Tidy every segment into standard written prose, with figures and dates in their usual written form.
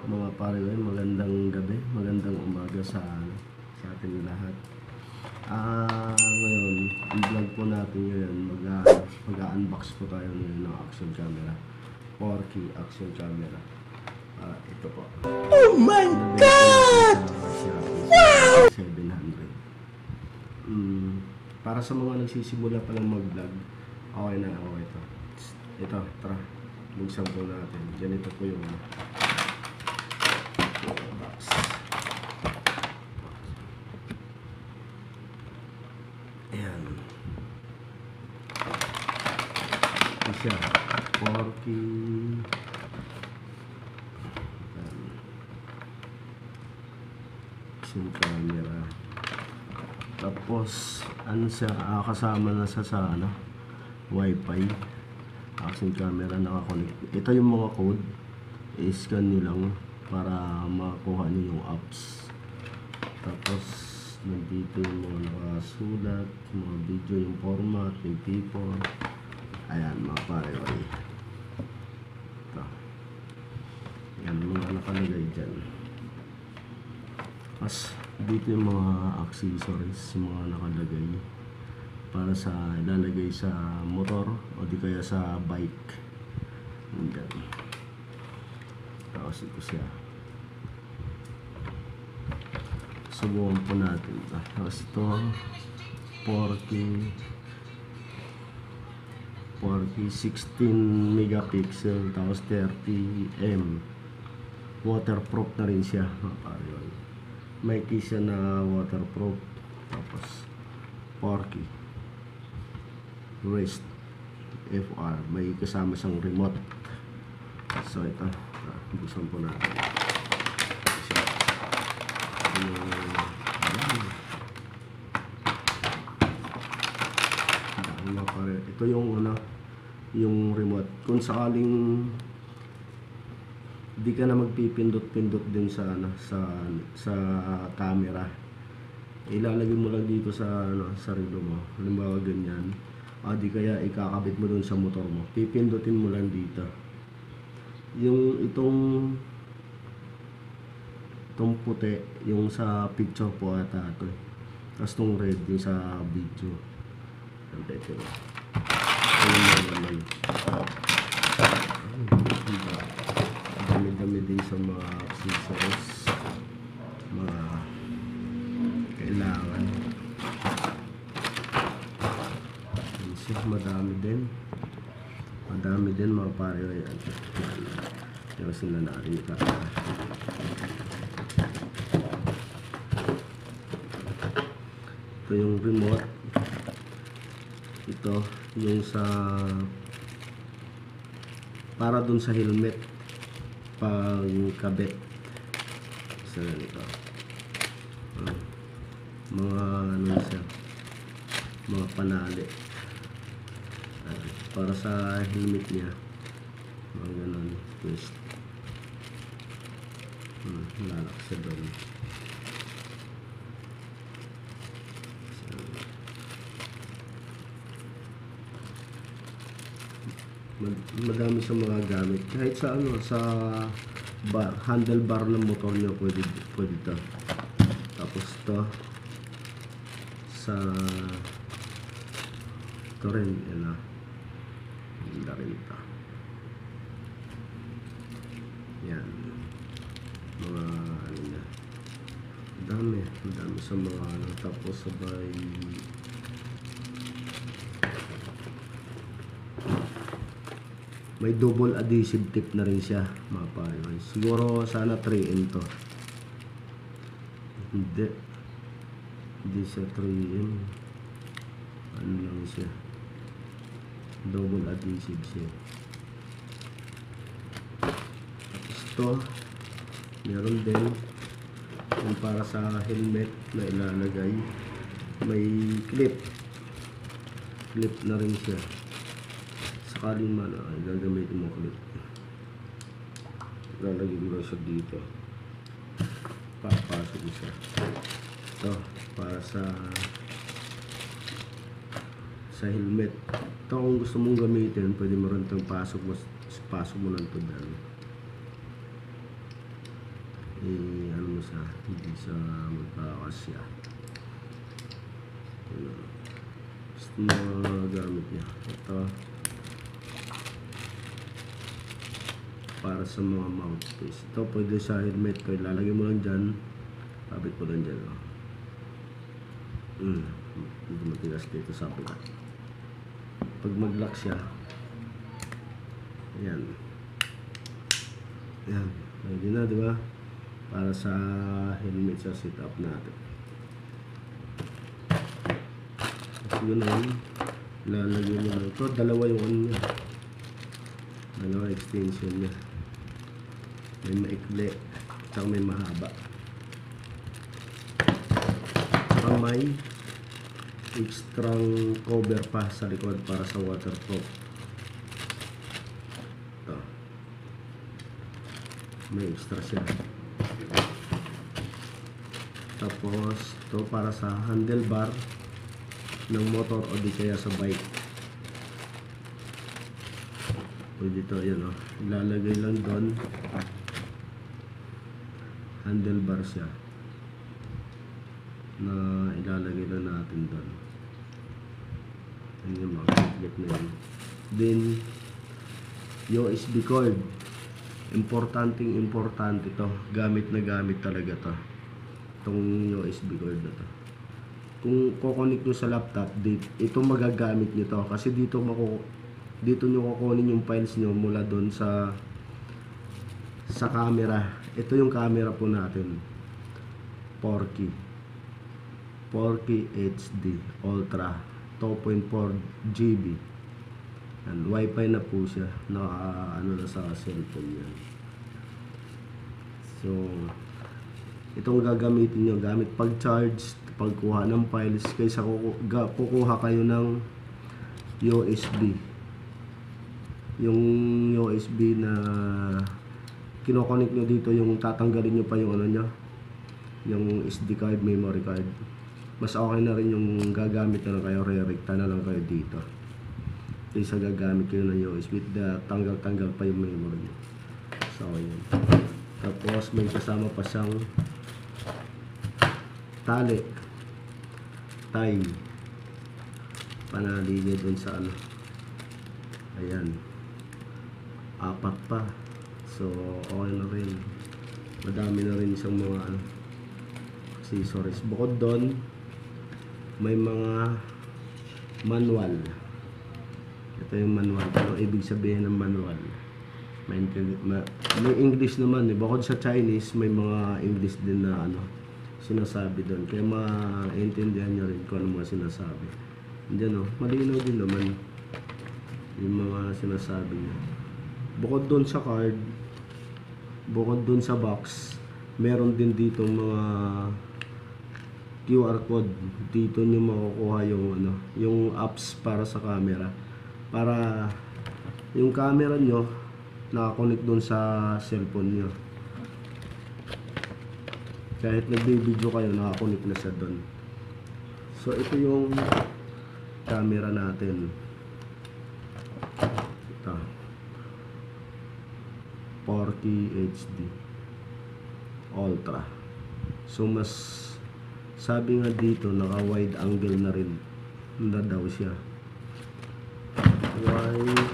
mga pare, magandang gabi, magandang umaga sa ating lahat. Ngayon, i-vlog po natin ngayon, mag-unbox po tayo ngayon ng action camera, 4K action camera. Ito po. Oh my God! Wow! 700. Para sa mga nagsisimula pa lang mag-vlog, okay na ako ito. Ito, tara. Buksan po natin. Ganito po yung box. Ayan. Ito siya. 4K. Action camera. Tapos, ano siya, kasama na sa Wi-Fi. Action camera nakakonect. Ito yung mga code, i-scan nyo lang para makuha nyo yung apps. Tapos nandito yung mga nakasulat, mga video, yung format, yung tipo. Ayan mga pare, ito. Ayan mga nakalagay dyan. Tapos dito yung mga accessories, yung mga nakalagay para sa ilalagay sa motor o di kaya sa bike. Ayan. Tapos ito siya. Subukan po natin ito. Tapos ito 4K 16 megapixel, tapos 30M. Waterproof na rin siya. May case siya na waterproof. Tapos 4K Rest FR, may kasama siyang remote. So ito, buksan po natin. Ito yung yung remote. Kung sakaling di ka na magpipindot-pindot din sa sa camera, ilalagay mo lang dito sa sa relo mo. Halimbawa ganyan. Di kaya ikakabit mo dun sa motor mo, pipindutin mo lang dito yung itong puti, yung sa picture po ata ito, tapos itong red yung sa video. Ito dami-dami din sa mga accessories, mga kailangan. Madami din mga pare. Ayan. Pero sila natin ito. Ito yung remote. Ito yung para dun sa helmet pang kabit. Isa na ito. Mga siya, mga panali para sa helmet niya, mga ganon twist. Lalak siya doon. Madami sa mga gamit, kahit sa sa handlebar ng motor niyo pwede ito. Tapos ito sa ito rin, hindi rin ito. Yan, mga madami sa mga tapos sabay may double adhesive tip na rin siya mga pare. Siguro sana 3M to. Hindi siya 3M, ano lang siya, double adhesive siya. Tapos ito meron din yung para sa helmet na ilalagay, may clip na rin siya. Sakaling man gagamitin mo clip, lalagay mo siya dito, papasok siya. Ito para sa helmet. Ito kung gusto mong gamitin, pwede mo rin itong pasok mo lang ito dyan. ano mo siya, hindi siya magkakasya. Gusto mo gamit niya. Ito para sa mga mouthpiece. Ito pwede sa helmet ko, ilalagay mo lang dyan, kabit mo lang dyan. Hindi matigas dito sa pula. Pag mag-lock siya, ayan, pwede na, di ba? Para sa helmet sa setup natin. Kasi ganun, lalagay mo lang ito. Dalawa yung ano niya, dalawa extension niya. May maikli at may mahaba. Saka may extra cover pa sa likod para sa waterproof. Ito, may extra siya. Tapos ito para sa handlebar ng motor o di kaya sa bike. Pwede ito, yan o, ilalagay lang doon. Handlebar siya na ilalagay na natin doon. Ayan yung mga clip na yun. Then USB cord, importante to, gamit na gamit talaga to, itong USB cord na to. Kung kukonik nyo sa laptop, ito magagamit nyo to, kasi dito nyo kukunin yung files nyo mula doon sa camera. Ito yung camera po natin, 4K HD Ultra 2.4 GB. And Wi-Fi na po siya, ano na sa cellphone yan. So itong gagamitin nyo gamit pag-charge, pagkuha ng files, kaysa kukuha kayo ng USB. Yung USB na kinokonek nyo dito, yung tatanggalin nyo pa yung ano nyo, yung SD card, memory card. Mas okay na rin yung gagamit na lang kayo, re-recta na lang kayo dito kaysa gagamit kayo ng USB, tanggal-tanggal pa yung memory nyo. So yun. Tapos may kasama pa siyang tali, tie, panali niya dun sa ano. Ayan, 4 pa. So okay na rin, madami na rin isang mga ano, accessories. Bukod doon, may mga manual. Ito yung manual. Ano ibig sabihin ng manual? May English naman eh. Bukod sa Chinese, may mga English din na ano sinasabi doon, kaya maintindihan nyo rin kung ano mga sinasabi. Diyan oh, malinaw din naman yung mga sinasabi niya. Bukod doon sa card, bukod doon sa box, meron din dito mga QR code. Dito nyo makukuha yung ano, yung apps para sa camera, para yung camera nyo nakakonect doon sa cellphone nyo. Kahit nagbi-video kayo, nakakonect na siya doon. So ito yung camera natin. Ito, 4K HD Ultra. So mas sabi nga dito, naka wide angle na rin na daw siya. Wide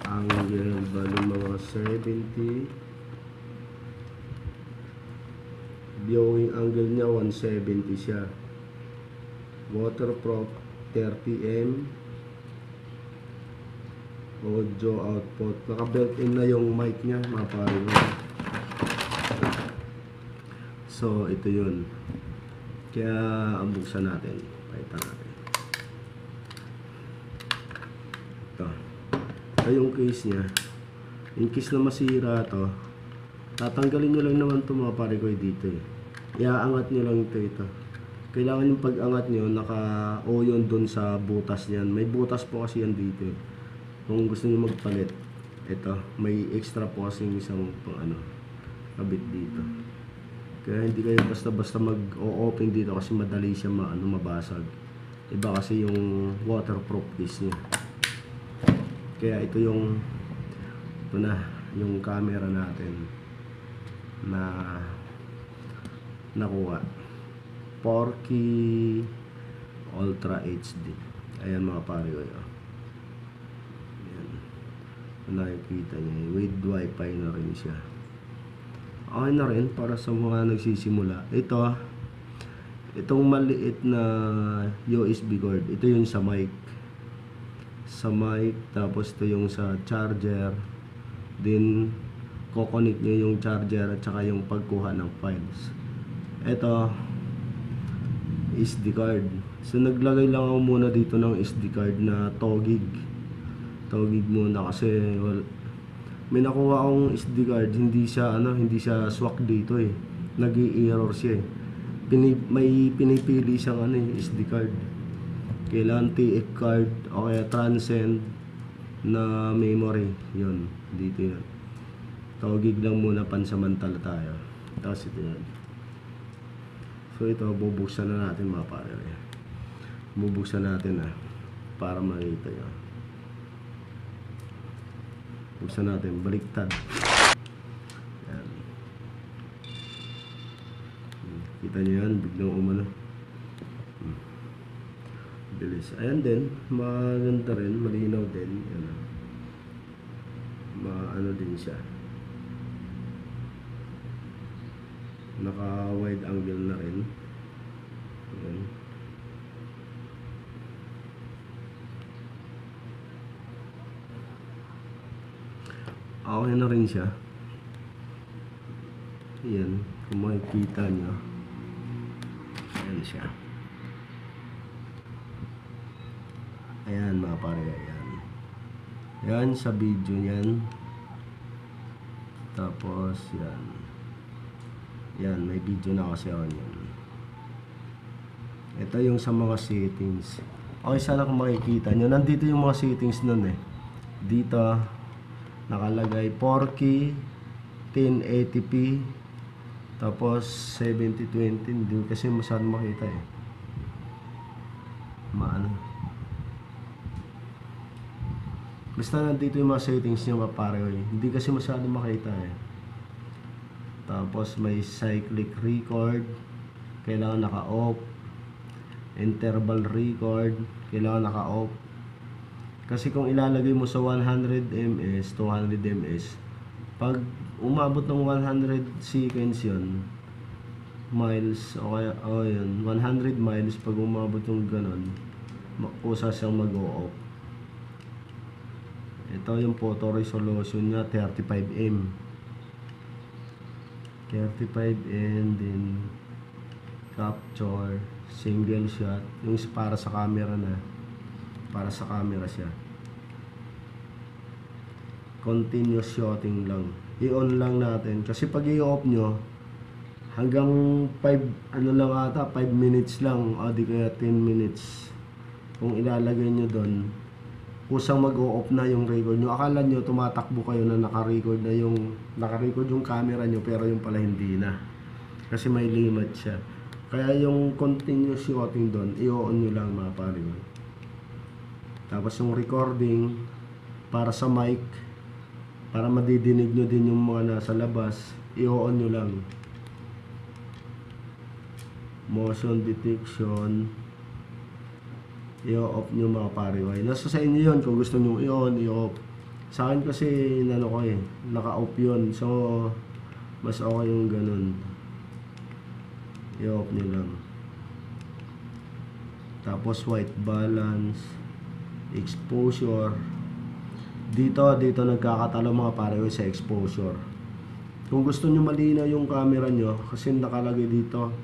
angle, bali mga 70. Viewing angle niya 170 siya. Waterproof 30mm. Audio output, naka built-in na yung mic niya, mga pare. So ito yun. Kaya ang buksan natin, pakita natin. Ito yung case niya. In case na masira to, tatanggalin nyo lang naman ito, mga pare ko, dito eh. Iaangat nyo lang ito. Kailangan yung pag-angat nyo, naka-o yun dun sa butas niyan. May butas po kasi yan dito eh. Kung gusto nyo magpalit, ito, may extra po kasi isang pang ano, kabit dito. Kaya hindi kayo basta-basta mag-o-open dito kasi madali siya mabasag. Iba kasi yung waterproof case niya. Kaya ito na yung camera natin. na nakuha. Porky Ultra HD. Ayan mga pare ko. Ayan. Nakikita niyo. With wifi na rin siya. Okay na rin para sa mga nagsisimula. Itong maliit na USB cord. Ito yung sa mic. Tapos ito yung sa charger. Then kokonik nyo yung charger at saka yung pagkuha ng files. Ito SD card. So naglagay lang ako muna dito ng SD card na 2 gig. 2 gig muna kasi may nakuha akong SD card, hindi siya swak dito eh. Nag-i-error siya eh. May pinipili siyang SD card. Kailangan TF card o kaya transcend na memory. Yun, dito yun. 2 gig lang muna pansamantala tayo. Tapos ito yun. So ito, bubuksan na natin mga pare. Bubuksan natin para makita nyo. Buksan natin, baliktad. Yan. Kita nyo yan, biglang umano. Bilis. Ayan din, maganda rin, malinaw din. Yan. Maano din siya. Naka wide angle na rin. Ayan. Okay na rin siya. Ayan, kung makikita nyo. Ayan siya. Ayan mga pare, ayan. Ayan sa video niyan. Tapos yan. Yan, may video na kasi ako yan. Ito yung sa mga settings. Okay, sana kung makikita nyo. Nandito yung mga settings nun eh. Dito nakalagay 4K 1080p tapos 7020. Hindi kasi masyadong makita eh. Basta nandito yung mga settings nyo mga pare. Hindi kasi masyadong makita eh. Tapos may cyclic record, kailangan naka-off. Interval record, kailangan naka-off. Kasi kung ilalagay mo sa 100 ms, 200 ms, pag umabot ng 100 seconds yun, miles, o kaya, yun, 100 miles, pag umabot yung ganon, kusa siyang mag-o-off. Ito yung photo resolution niya, 35M. 35M, din capture, single shot, yung para sa camera na. Para sa camera siya. Continuous shooting lang. I-on lang natin. Kasi pag i-off nyo, hanggang 5 minutes lang. O di kaya 10 minutes. Kung ilalagay nyo doon, kusang mag-o-off na yung record nyo. Akala nyo tumatakbo kayo na naka-record yung camera nyo, pero yung pala hindi na. Kasi may limit siya. Kaya yung continuous shooting doon, i-on nyo lang mga pare. Tapos yung recording para sa mic, para madidinig nyo din yung mga nasa labas, i-on nyo lang. Motion detection, i-off nyo mga pare. Nasa sa inyo yun kung gusto nyo i-on, i-off. Sa akin kasi naka-off yun. So mas okay yung ganun. I-off nyo lang. Tapos white balance, exposure. Dito nagkakatalo mga pare sa exposure. Kung gusto nyo malinaw yung camera nyo, kasi nakalagay dito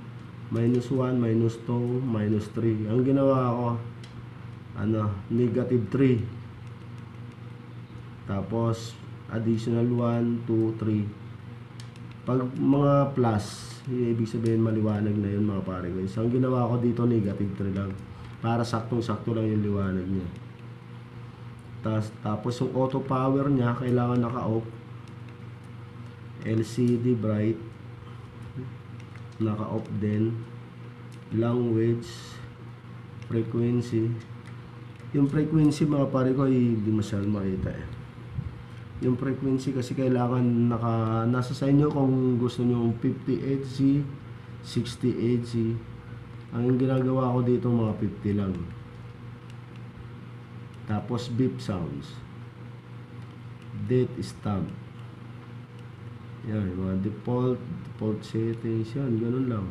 -1, -2, -3. Ang ginawa ko -3. Tapos additional 1, 2, 3. Pag mga plus, ibig sabihin maliwanag na yun mga pare guys. Ang ginawa ko dito -3 lang, para saktong-sakto lang yung liwanag niya. Tapos yung auto power niya kailangan naka-off. LCD bright naka-off din. Language, frequency. Yung frequency mga pare ko hindi masyadong makita eh. Yung frequency kasi kailangan nasa sa inyo kung gusto nyo 50 Hz, 60 Hz. Ang ginagawa ko dito mga 50 lang. Tapos beep sounds, date stamp, yan mga default settings, yan ganun lang.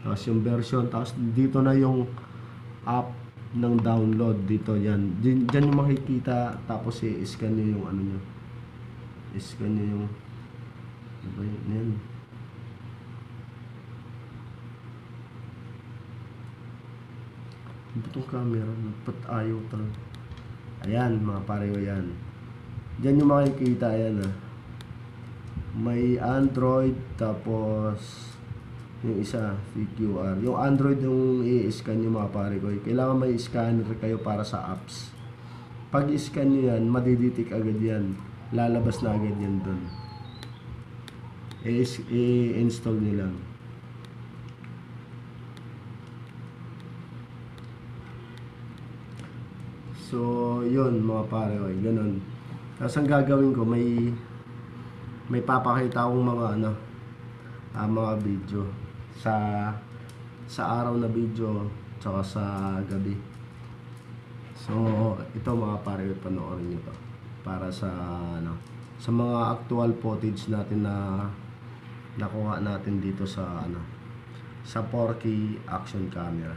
Tapos yung version, tapos dito na yung app ng download dito, yan dyan yung makikita. Tapos i-scan nyo yung ano nyo, i-scan nyo yung yan. Itong camera ba't ayaw talaga. Ayan mga pare ko, yan dyan yung makikita. Ayan may Android, tapos yung isa CQR. Yung Android yung i-scan nyo mga pare ko, kailangan may scanner kayo para sa apps. Pag i-scan nyo yan, madidetect agad yan, lalabas na agad yan dun. I-install nyo lang. So yun mga pare ko, ganun. Tapos ang gagawin ko, may papakita akong mga mga video sa araw na video, tsaka sa gabi. So ito mga pare, panoorin nyo to para sa sa mga actual footage natin na nakuha natin dito sa sa 4K action camera.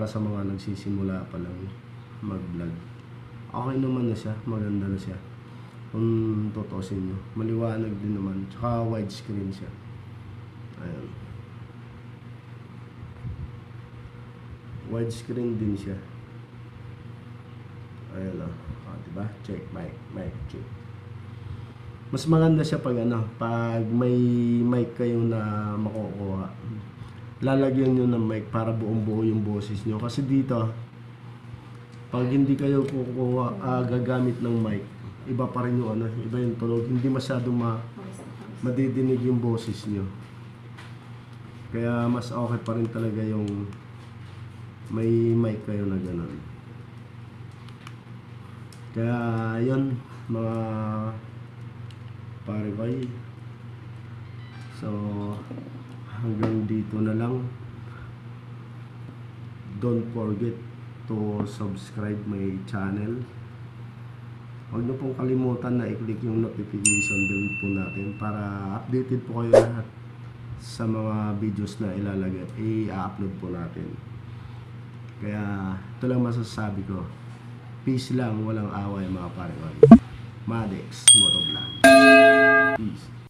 para sa mga nagsisimula pa lang mag-vlog. Okay naman na siya, maganda na siya. Kung tutusin nyo, maliwanag din naman, tsaka widescreen siya. Ayan. Widescreen din siya. Ayan o. Diba? Check, mic, check. Mas maganda siya pag pag may mic kayo na makukuha. Lalagyan nyo ng mic para buong buo yung boses nyo. Kasi dito, pag hindi kayo kukuha, gagamit ng mic, iba pa rin yung iba yung tunog. Hindi masyadong madidinig yung boses nyo. Kaya mas okay pa rin talaga yung may mic kayo na gano'n. Kaya yun, mga pare-bay. So, hanggang dito na lang. Don't forget to subscribe my channel. Huwag niyo pong kalimutan na i-click yung notification bell po natin para updated po kayo lahat sa mga videos na i-upload po natin. Kaya ito lang masasabi ko. Peace lang, walang away mga pare-bay. Madex Motovlog. Peace.